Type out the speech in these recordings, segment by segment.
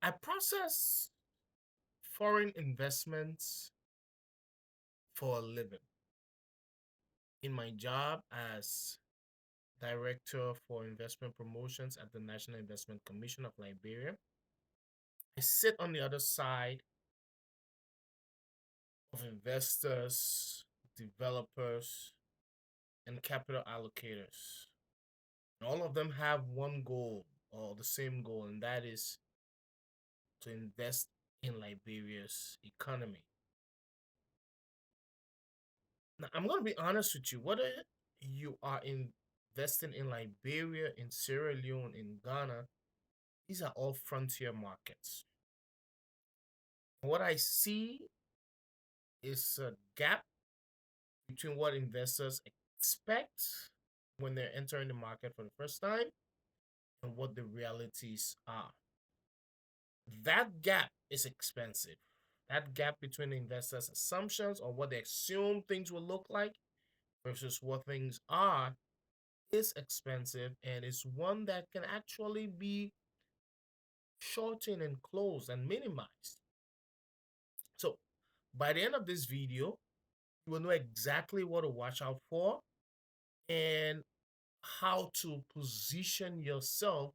I process foreign investments for a living. In my job as Director for Investment Promotions at the National Investment Commission of Liberia, I sit on the other side of investors, developers, and capital allocators. And all of them have one goal or the same goal, and that is to invest in Liberia's economy. Now, I'm going to be honest with you. Whether you are investing in Liberia, in Sierra Leone, in Ghana, these are all frontier markets. What I see is a gap between what investors expect when they're entering the market for the first time and what the realities are. That gap is expensive. That gap between the investors' assumptions or what they assume things will look like versus what things are is expensive, and it's one that can actually be shortened and closed and minimized. So by the end of this video, you will know exactly what to watch out for and how to position yourself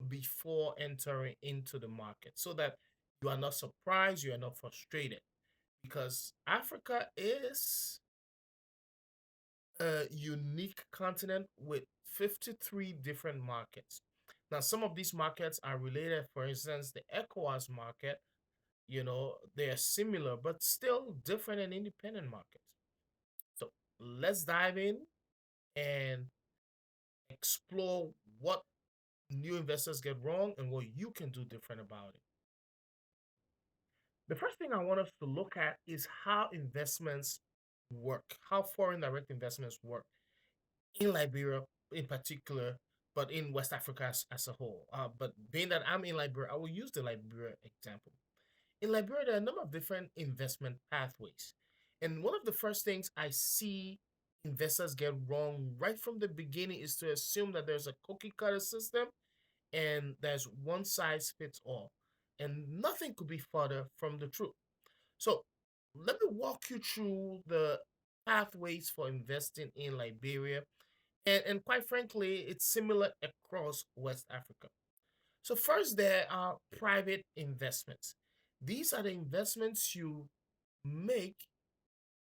before entering into the market so that you are not surprised, you are not frustrated. Because Africa is a unique continent with 53 different markets. Now, some of these markets are related. For instance, the ECOWAS market, they are similar, but still different and independent markets. So let's dive in and explore what new investors get wrong and what you can do different about it. The first thing I want us to look at is how investments work, how foreign direct investments work in Liberia in particular, but in West Africa as a whole. But being that I'm in Liberia, I will use the Liberia example. In Liberia, there are a number of different investment pathways. And one of the first things I see investors get wrong right from the beginning is to assume that there's a cookie cutter system and there's one size fits all. And nothing could be further from the truth. So let me walk you through the pathways for investing in Liberia. And quite frankly, it's similar across West Africa. So first, there are private investments. These are the investments you make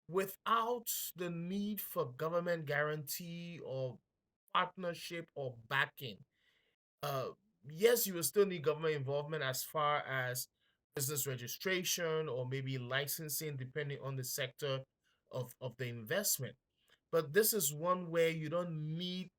without the need for government guarantee or partnership or backing. Uh, yes, you will still need government involvement as far as business registration or maybe licensing, depending on the sector of the investment. But this is one where you don't need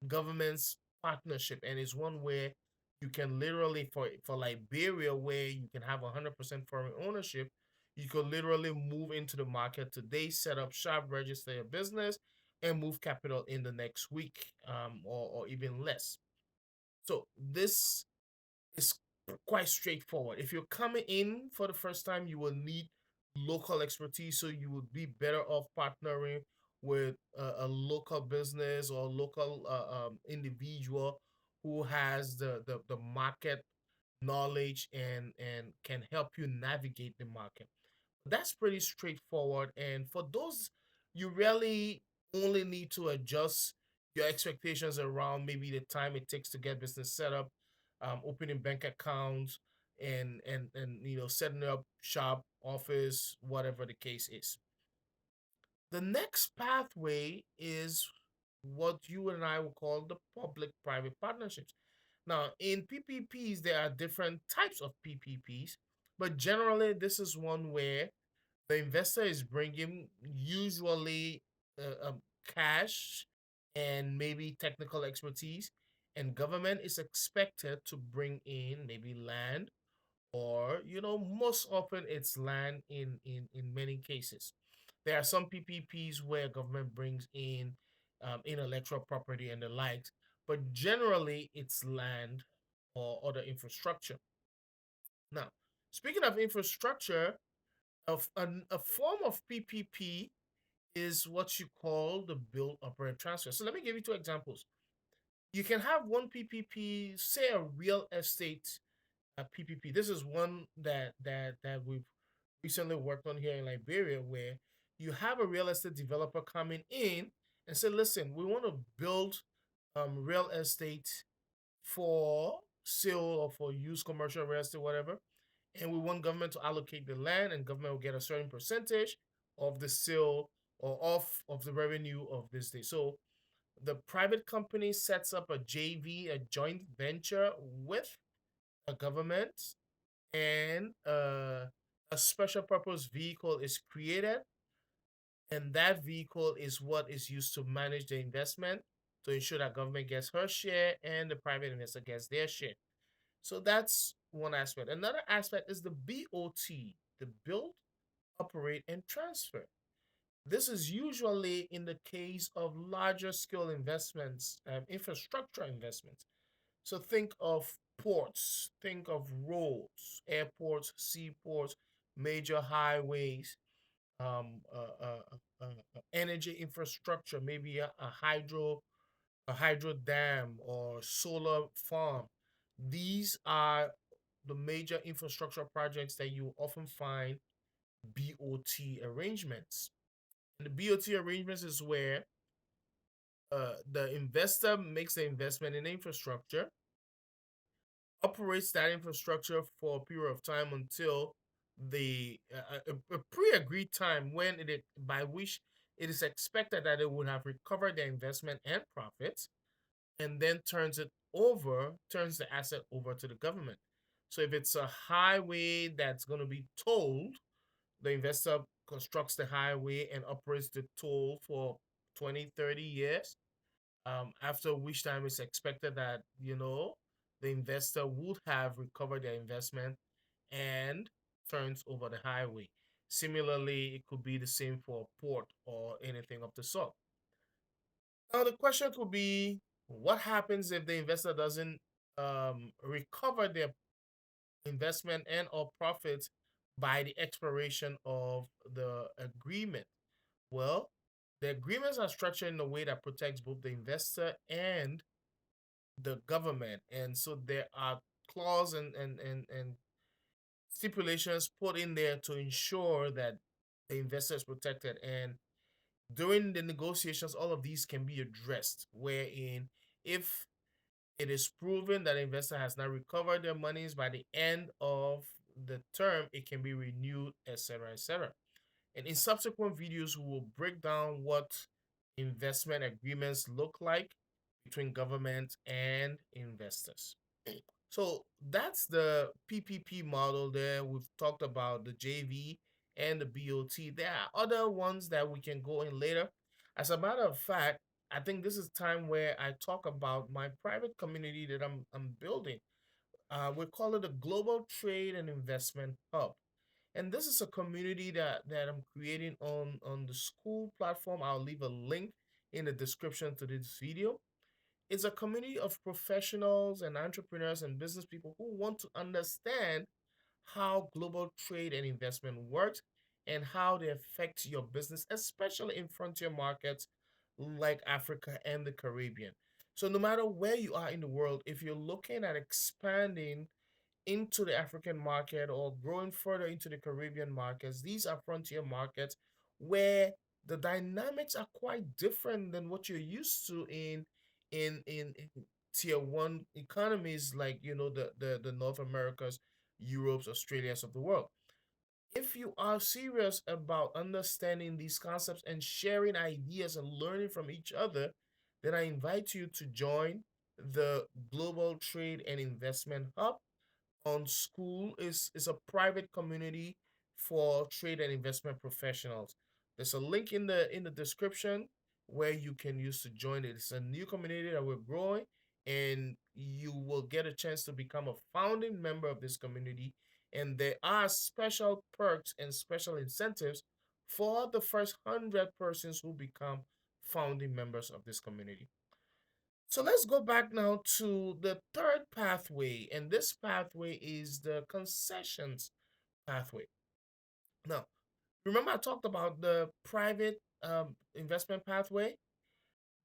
government's partnership, and it's one where you can literally for Liberia, where you can have 100% foreign ownership, you could literally move into the market today, set up shop, register your business, and move capital in the next week, or even less. So this is quite straightforward. If you're coming in for the first time, you will need local expertise, so you would be better off partnering with a local business or local individual who has the market knowledge and can help you navigate the market. That's pretty straightforward. And for those, you really only need to adjust your expectations around maybe the time it takes to get business set up, opening bank accounts, and setting up shop, office, whatever the case is. The next pathway is what you and I will call the public-private partnerships. Now, in PPPs, there are different types of PPPs, but generally, this is one where the investor is bringing usually cash and maybe technical expertise, and government is expected to bring in maybe land, or most often it's land in many cases. There are some PPPs where government brings in intellectual property and the likes, but generally it's land or other infrastructure. Now, speaking of infrastructure, a form of PPP is what you call the build, operate, transfer. So let me give you two examples. You can have one PPP, say a real estate PPP. This is one that we've recently worked on here in Liberia, where you have a real estate developer coming in and say, "Listen, we want to build real estate for sale or for use, commercial real estate, whatever, and we want government to allocate the land, and government will get a certain percentage of the sale or of the revenue of this day." So the private company sets up a JV, a joint venture with a government, and a special purpose vehicle is created, and that vehicle is what is used to manage the investment to ensure that government gets her share and the private investor gets their share. So that's one aspect. Another aspect is the BOT, the build, operate, and transfer. This is usually in the case of larger scale investments, infrastructure investments. So think of ports, think of roads, airports, seaports, major highways, energy infrastructure, maybe a hydro dam or solar farm. These are the major infrastructure projects that you often find BOT arrangements. And the BOT arrangements is where the investor makes the investment in infrastructure, operates that infrastructure for a period of time until the a pre-agreed time when it by which it is expected that it would have recovered their investment and profits, and then turns the asset over to the government. So if it's a highway that's going to be tolled, the investor constructs the highway and operates the toll for 20, 30 years, after which time it's expected that, the investor would have recovered their investment and turns over the highway. Similarly, it could be the same for a port or anything of the sort. Now, the question could be, what happens if the investor doesn't recover their investment and or profits by the expiration of the agreement? Well, the agreements are structured in a way that protects both the investor and the government. And so there are clauses and stipulations put in there to ensure that the investor is protected. And during the negotiations, all of these can be addressed, wherein if it is proven that the investor has not recovered their monies by the end of the term, it can be renewed, etc., etc. And in subsequent videos, we will break down what investment agreements look like between government and investors. So that's the PPP model there. We've talked about the JV and the BOT. There are other ones that we can go in later. As a matter of fact, I think this is time where I talk about my private community that I'm building. We call it a Global Trade and Investment Hub. And this is a community that I'm creating on the school platform. I'll leave a link in the description to this video. It's a community of professionals and entrepreneurs and business people who want to understand how global trade and investment works and how they affect your business, especially in frontier markets like Africa and the Caribbean. So, no matter where you are in the world, if you're looking at expanding into the African market or growing further into the Caribbean markets, these are frontier markets where the dynamics are quite different than what you're used to in tier one economies like the North Americas, Europes, Australias of the world. If you are serious about understanding these concepts and sharing ideas and learning from each other, then I invite you to join the Global Trade and Investment Hub on school. Is a private community for trade and investment professionals. There's a link in the description where you can use to join it. It's a new community that we're growing, and you will get a chance to become a founding member of this community. And there are special perks and special incentives for the first 100 persons who become founding members of this community. So let's go back now to the third pathway, and this pathway is the concessions pathway. Now, remember I talked about the private investment pathway?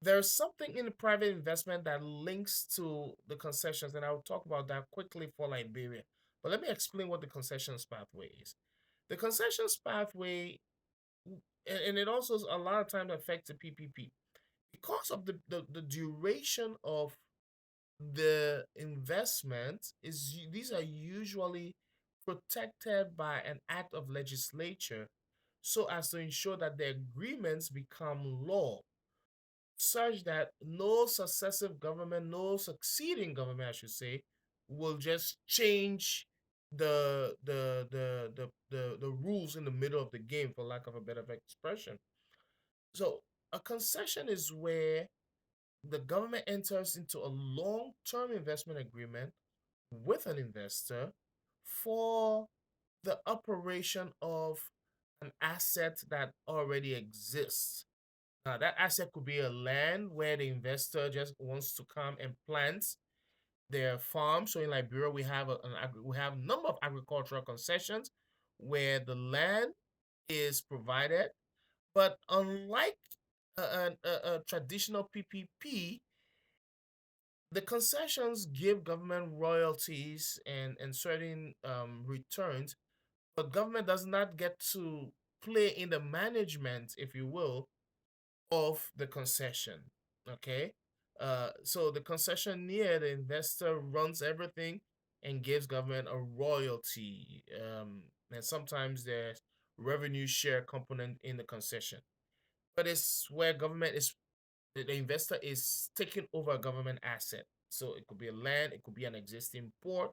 There's something in the private investment that links to the concessions, and I'll talk about that quickly for Liberia. But let me explain what the concessions pathway is. The concessions pathway, and it also a lot of times affects the PPP because of the duration of the investment these are usually protected by an act of legislature so as to ensure that the agreements become law such that no successive government, no succeeding government, I should say, will just change the rules in the middle of the game, for lack of a better expression. So a concession is where the government enters into a long-term investment agreement with an investor for the operation of an asset that already exists. Now, that asset could be a land where the investor just wants to come and plant their farm. So in Liberia, we have we have a number of agricultural concessions where the land is provided, but unlike a traditional PPP, the concessions give government royalties and certain returns, but government does not get to play in the management, if you will, of the concession. Okay. So the concessionaire, the investor, runs everything and gives government a royalty. And sometimes there's revenue share component in the concession, but it's where government is the investor is taking over a government asset. So it could be a land, it could be an existing port,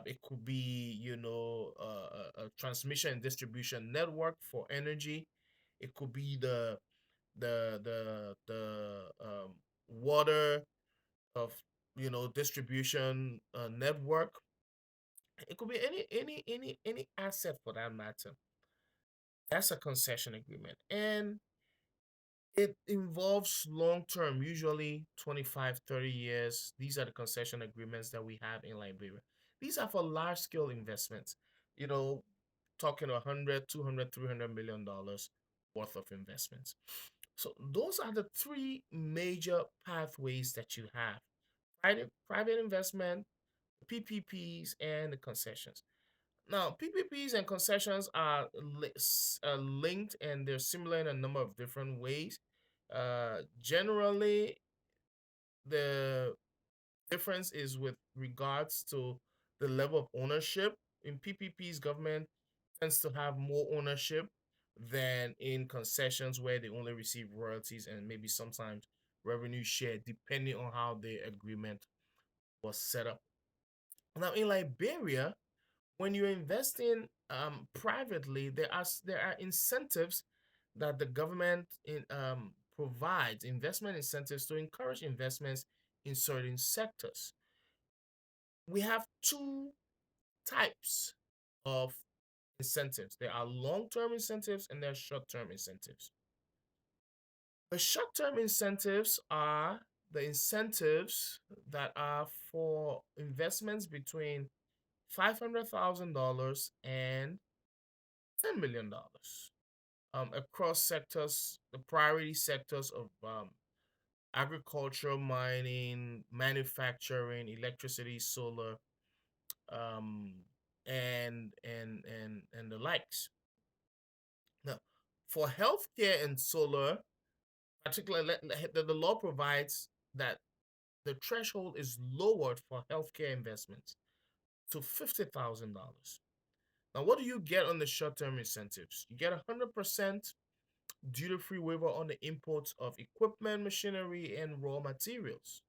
it could be a transmission and distribution network for energy. It could be the water of distribution network. It could be any asset for that matter. That's a concession agreement, and it involves long term, usually 25, 30 years. These are the concession agreements that we have in Liberia. These are for large scale investments, you know, talking 100, 200, $300 million worth of investments. So those are the three major pathways that you have: private investment, PPPs, and the concessions. Now, PPPs and concessions are linked and they're similar in a number of different ways. Generally, the difference is with regards to the level of ownership. In PPPs, government tends to have more ownership than in concessions, where they only receive royalties and maybe sometimes revenue share, depending on how the agreement was set up. Now, in Liberia, when you're investing privately, there are incentives that the government provides, investment incentives to encourage investments in certain sectors. We have two types of incentives. There are long-term incentives and there are short-term incentives. The short-term incentives are the incentives that are for investments between $500,000 and $10 million across sectors, the priority sectors of agriculture, mining, manufacturing, electricity, solar, um, and the likes. Now, for healthcare and solar, particularly the law provides that the threshold is lowered for healthcare investments to $50,000. Now, what do you get on the short-term incentives? You get 100% duty-free waiver on the imports of equipment, machinery, and raw materials.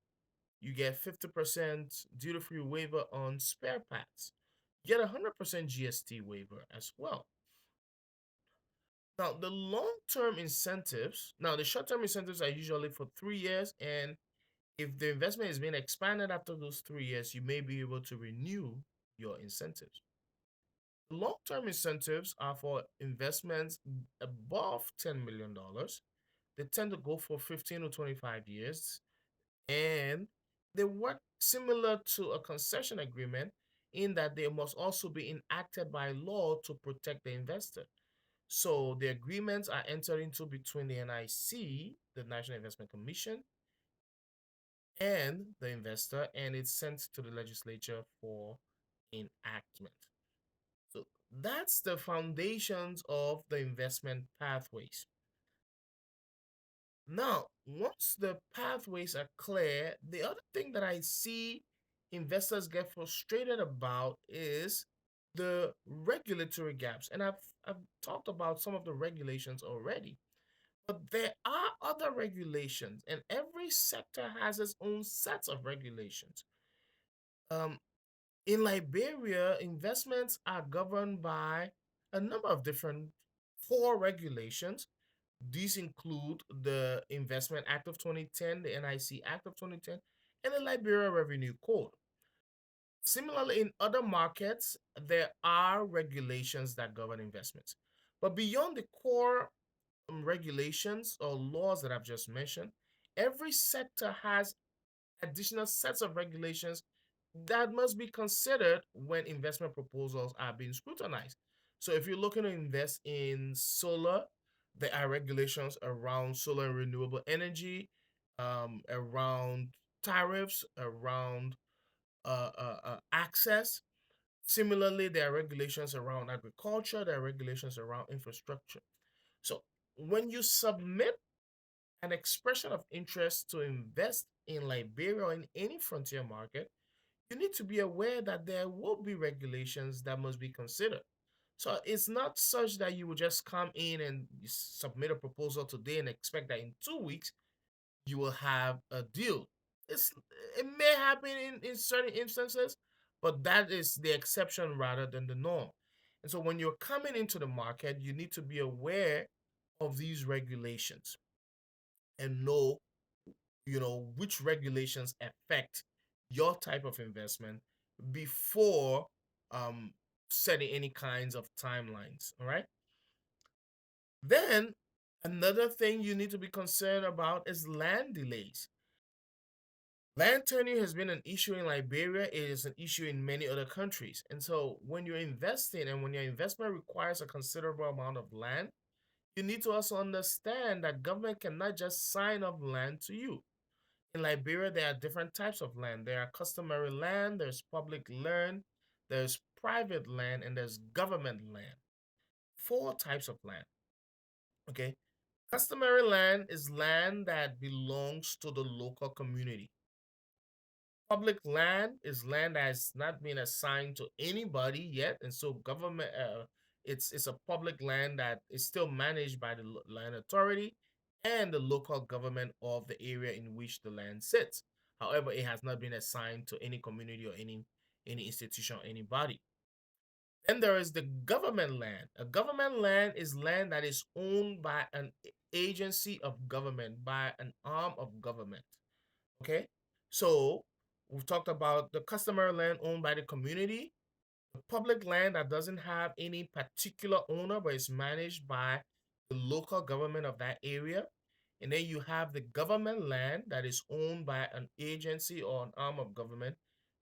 You get 50% duty-free waiver on spare parts. You get 100% GST waiver as well. Now, the long-term incentives, now the short-term incentives are usually for 3 years, and if the investment is being expanded after those 3 years, you may be able to renew your incentives. Long-term incentives are for investments above $10 million. They tend to go for 15 to 25 years, and they work similar to a concession agreement in that they must also be enacted by law to protect the investor. So the agreements are entered into between the NIC, the National Investment Commission, and the investor, and it's sent to the legislature for enactment. So that's the foundations of the investment pathways. Now, once the pathways are clear, the other thing that I see investors get frustrated about is the regulatory gaps. And I've talked about some of the regulations already, but there are other regulations, and every sector has its own sets of regulations. Um, in Liberia, investments are governed by a number of different core regulations. These include the Investment Act of 2010, the NIC Act of 2010, and the Liberia Revenue Code. Similarly, in other markets, there are regulations that govern investments. But beyond the core regulations or laws that I've just mentioned, every sector has additional sets of regulations that must be considered when investment proposals are being scrutinized. So if you're looking to invest in solar, there are regulations around solar and renewable energy, around tariffs, around access. Similarly, there are regulations around agriculture, there are regulations around infrastructure. So when you submit an expression of interest to invest in Liberia or in any frontier market, you need to be aware that there will be regulations that must be considered. So it's not such that you will just come in and submit a proposal today and expect that in 2 weeks you will have a deal. It's it may happen in certain instances, but that is the exception rather than the norm. And so when you're coming into the market, you need to be aware of these regulations and know which regulations affect your type of investment before um setting any kinds of timelines. All right, then another thing you need to be concerned about is land delays. Land tenure has been an issue in Liberia. It is an issue in many other countries. And so when you're investing and when your investment requires a considerable amount of land, you need to also understand that government cannot just sign off land to you. In Liberia, there are different types of land. There are customary land, there's public land, there's private land, and there's government land. Four types of land. Okay. Customary land is land that belongs to the local community. Public land is land that has not been assigned to anybody yet, and so government it's a public land that is still managed by the land authority and the local government of the area in which the land sits. However, it has not been assigned to any community or any institution or anybody. Then there is the government land. A government land is land that is owned by an agency of government, by an arm of government. Okay, so we've talked about the customary land owned by the community, the public land that doesn't have any particular owner but is managed by the local government of that area. And then you have the government land that is owned by an agency or an arm of government.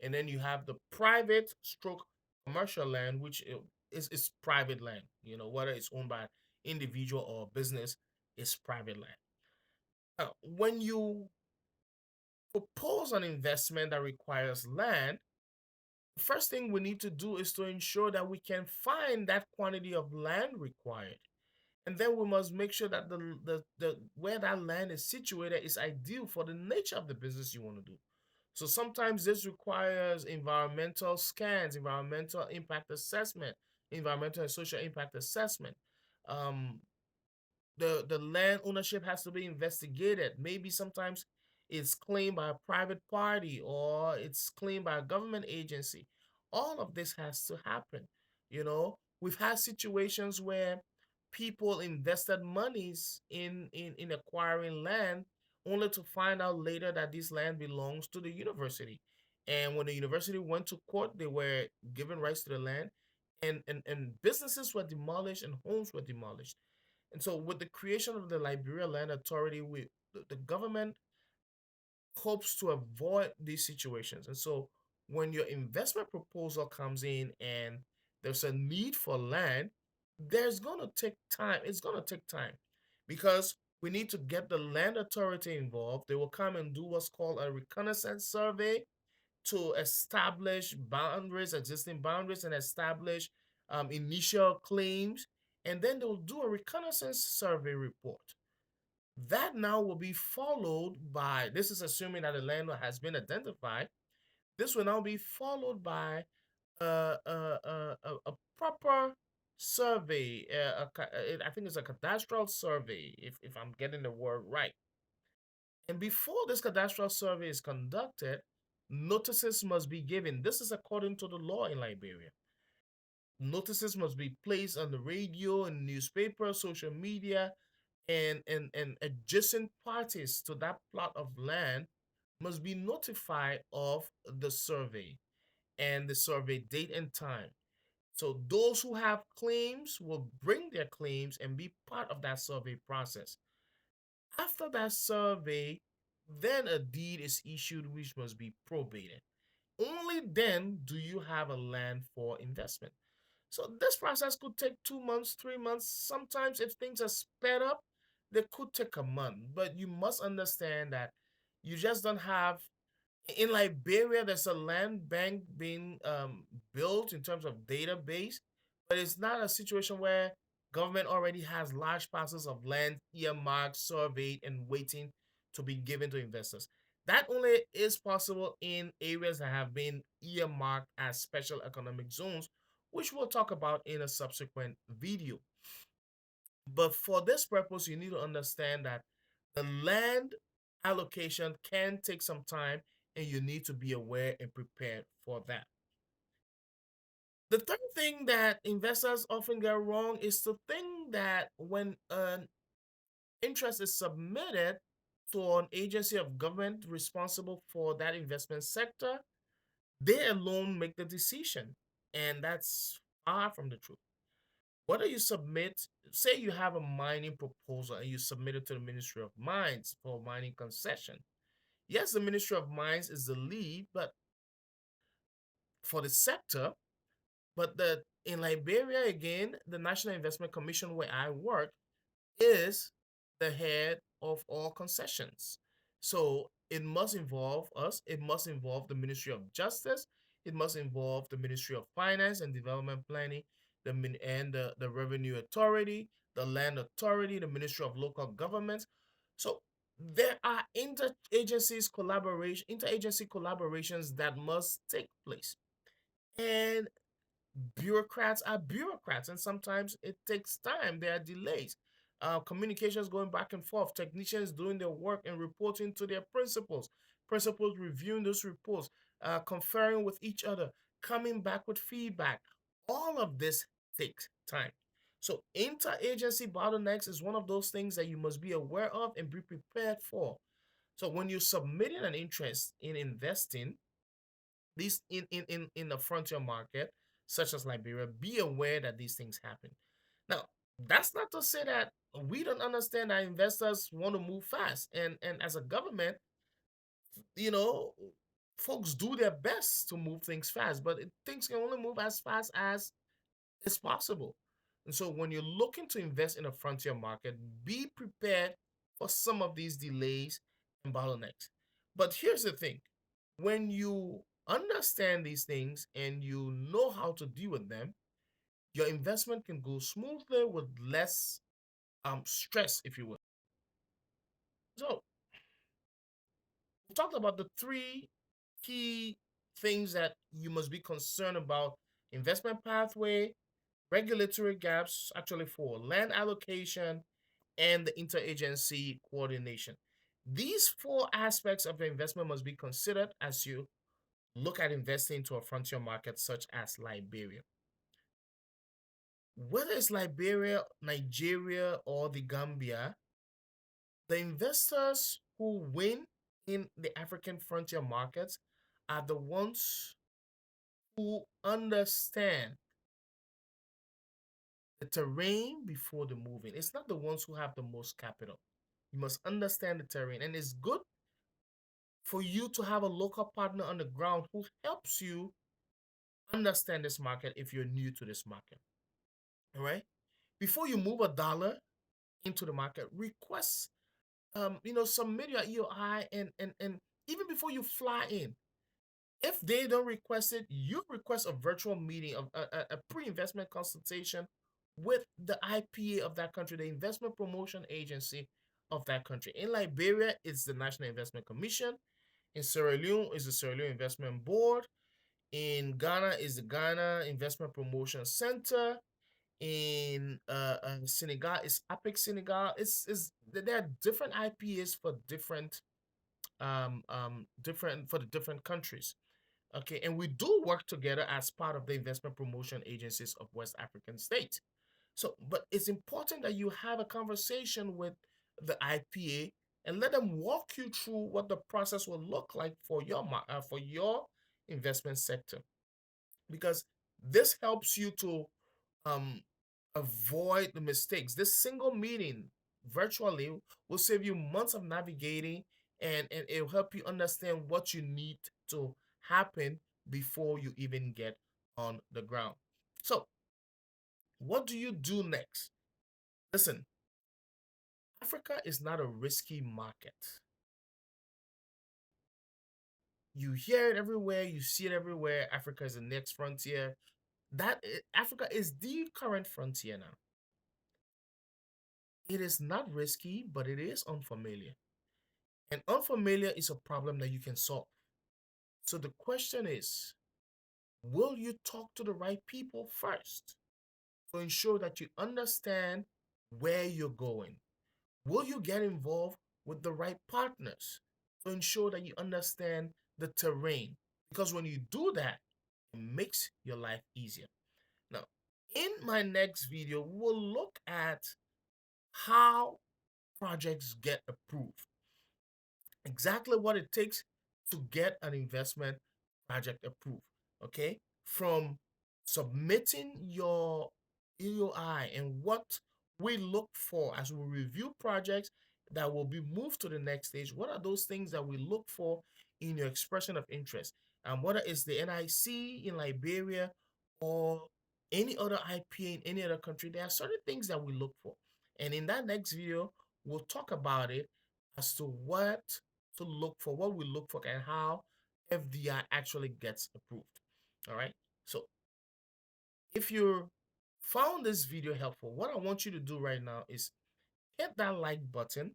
And then you have the private stroke commercial land, which is private land. Whether it's owned by individual or business, is private land. Now, when you propose an investment that requires land, the first thing we need to do is to ensure that we can find that quantity of land required. And then we must make sure that the where that land is situated is ideal for the nature of the business you want to do. So sometimes this requires environmental scans, environmental impact assessment, environmental and social impact assessment. Um, the land ownership has to be investigated. Maybe sometimes it's claimed by a private party or it's claimed by a government agency. All of this has to happen. We've had situations where people invested monies in acquiring land only to find out later that this land belongs to the university. And when the university went to court, they were given rights to the land, and businesses were demolished and homes were demolished. And so, with the creation of the Liberia Land Authority, the government hopes to avoid these situations. And so, when your investment proposal comes in and there's a need for land, there's gonna take time. It's gonna take time because we need to get the land authority involved. They will come and do what's called a reconnaissance survey to establish boundaries, existing boundaries, and establish initial claims. And then they'll do a reconnaissance survey report. That now will be followed by, this is assuming that the land has been identified. This will now be followed by a proper survey. I think it's a cadastral survey, if I'm getting the word right. And before this cadastral survey is conducted, notices must be given. This is according to the law in Liberia. Notices must be placed on the radio and newspaper, social media, and adjacent parties to that plot of land must be notified of the survey and the survey date and time. So those who have claims will bring their claims and be part of that survey process. After that survey, then a deed is issued which must be probated. Only then do you have a land for investment. So this process could take 2 months, 3 months. Sometimes, if things are sped up, they could take a month. But you must understand that you just don't have. In Liberia, there's a land bank being built in terms of database, but it's not a situation where government already has large parcels of land earmarked, surveyed, and waiting to be given to investors. That only is possible in areas that have been earmarked as special economic zones, which we'll talk about in a subsequent video. But for this purpose, you need to understand that the land allocation can take some time and you need to be aware and prepared for that. The third thing that investors often get wrong is to think that when an interest is submitted to an agency of government responsible for that investment sector, they alone make the decision. And that's far from the truth. Whether you submit, say you have a mining proposal and you submit it to the Ministry of Mines for mining concession. Yes, the Ministry of Mines is the lead, but for the sector, but the in Liberia again, the National Investment Commission where I work is the head of all concessions. So it must involve us, it must involve the Ministry of Justice, it must involve the Ministry of Finance and Development Planning, the Revenue Authority, the Land Authority, the Ministry of Local Governments. So there are interagency collaborations that must take place. And bureaucrats are bureaucrats, and sometimes it takes time. There are delays. Communications going back and forth, technicians doing their work and reporting to their principals, principals reviewing those reports, conferring with each other, coming back with feedback. All of this takes time. So, interagency bottlenecks is one of those things that you must be aware of and be prepared for. So, when you're submitting an interest in investing, these in the frontier market, such as Liberia, be aware that these things happen. Now, that's not to say that we don't understand that investors want to move fast, and as a government, you know, folks do their best to move things fast, but things can only move as fast as is possible. And so, when you're looking to invest in a frontier market, be prepared for some of these delays and bottlenecks. But here's the thing: when you understand these things and you know how to deal with them, your investment can go smoothly with less stress, if you will. So, we talked about the three key things that you must be concerned about: investment pathway, regulatory gaps, actually for land allocation, and the interagency coordination. These four aspects of the investment must be considered as you look at investing into a frontier market such as Liberia. Whether it's Liberia, Nigeria, or the Gambia, the investors who win in the African frontier markets are the ones who understand the terrain before the moving. It's not the ones who have the most capital. You must understand the terrain, and it's good for you to have a local partner on the ground who helps you understand this market if you're new to this market. All right. before you move a dollar into the market, request submit your EOI, and even before you fly in, if they don't request it, you request a virtual meeting of a pre-investment consultation with the IPA of that country, the investment promotion agency of that country. In Liberia, it's the National Investment Commission. In Sierra Leone, is the Sierra Leone Investment Board. In Ghana, is the Ghana Investment Promotion Center. In Senegal, is APEC Senegal. It's there are different IPAs for different for the different countries. Okay, and we do work together as part of the investment promotion agencies of West African states. So, but it's important that you have a conversation with the IPA and let them walk you through what the process will look like for your investment sector, because this helps you to um, avoid the mistakes. This single meeting virtually will save you months of navigating, and it'll help you understand what you need to happen before you even get on the ground. So, what do you do next? Listen, Africa is not a risky market. You hear it everywhere, you see it everywhere. Africa is the next frontier. Africa is the current frontier now. It is not risky, but it is unfamiliar. And unfamiliar is a problem that you can solve. So the question is, will you talk to the right people first to ensure that you understand where you're going? Will you get involved with the right partners to ensure that you understand the terrain? Because when you do that, it makes your life easier. Now, in my next video, we'll look at how projects get approved, exactly what it takes to get an investment project approved. Okay, from submitting your EOI and what we look for as we review projects that will be moved to the next stage. What are those things that we look for in your expression of interest? And whether it's the NIC in Liberia or any other IPA in any other country, there are certain things that we look for. And in that next video, we'll talk about it as to what to look for, what we look for, and how FDI actually gets approved. All right. So if you found this video helpful, what I want you to do right now is hit that like button,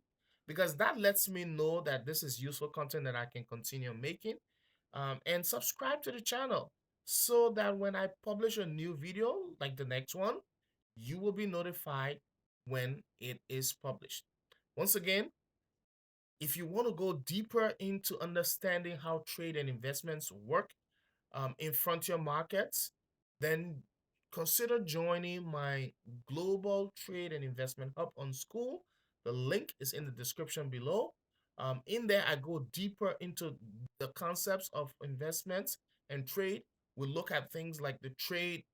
because that lets me know that this is useful content that I can continue making. And subscribe to the channel so that when I publish a new video like the next one, you will be notified when it is published. Once again, if you want to go deeper into understanding how trade and investments work in frontier markets, then consider joining my Global Trade and Investment Hub on School. The link is in the description below. In there, I go deeper into the concepts of investments and trade. We look at things like the trade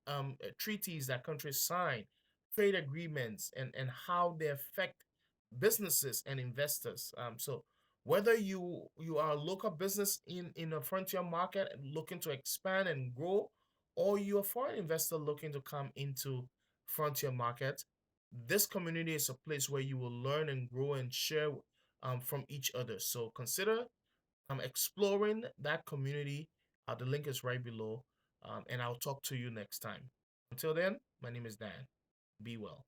treaties that countries sign, trade agreements, and how they affect businesses and investors. So whether you are a local business in a frontier market looking to expand and grow, or you're a foreign investor looking to come into frontier markets, this community is a place where you will learn and grow and share from each other. So consider exploring that community. The link is right below, and I'll talk to you next time. Until then, my name is Dan. Be well.